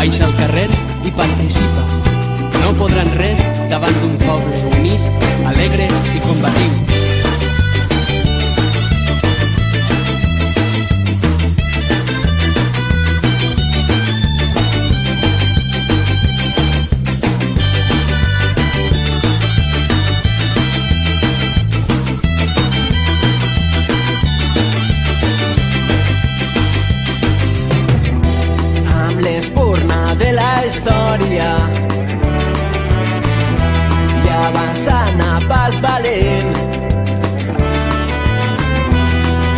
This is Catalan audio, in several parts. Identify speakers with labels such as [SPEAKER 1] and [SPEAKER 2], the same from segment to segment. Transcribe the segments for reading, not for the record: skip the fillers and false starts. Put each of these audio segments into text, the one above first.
[SPEAKER 1] Baixa al carrer i participa. No podran res davant d'un poble unit, alegre i combatiu.
[SPEAKER 2] L'espurna de la història i avançant a pas valent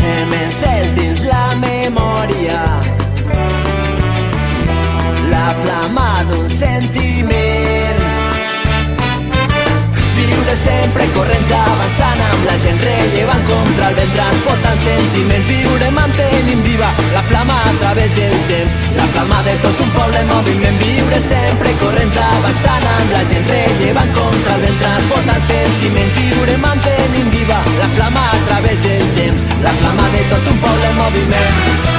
[SPEAKER 2] hem encès dins la memòria la flama d'un sentiment. Viure sempre corrents avançant amb la gent rellevant contra el vent transportant sentiment. Viure mantenint viva la flama a través del temps, la flama de tot un poble en moviment. Viure sempre corrents avançant amb la gent rellevant contra el vent transportant sentiment. Viure mantenint viva la flama a través del temps, la flama de tot un poble en moviment.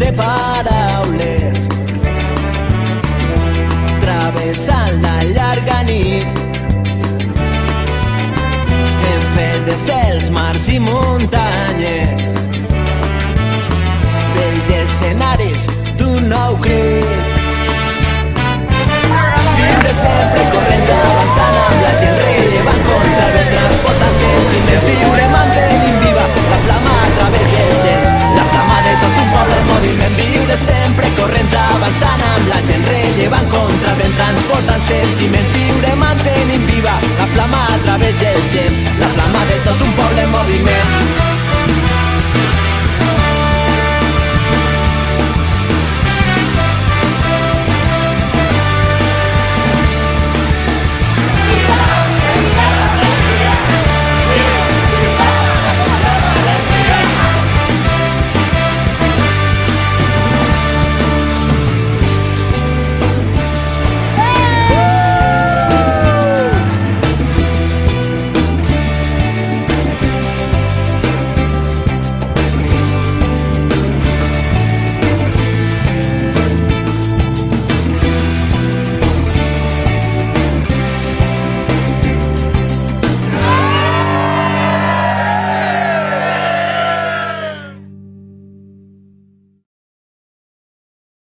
[SPEAKER 2] De paraules travessant la llarga nit hem fet de cels, mars i muntanyes vells escenaris d'un nou crit. Viure sempre corrents avançant amb la gent rellevant contra el vent transportant sentiment. Viure mantenint viva la flama a través del temps, la flama de tot un poble en moviment. Viure sempre corrents avançant amb la gent rellevant contra el vent transportant sentiment. Viure mantenint viva la flama a través del temps, la flama de tot un poble en moviment.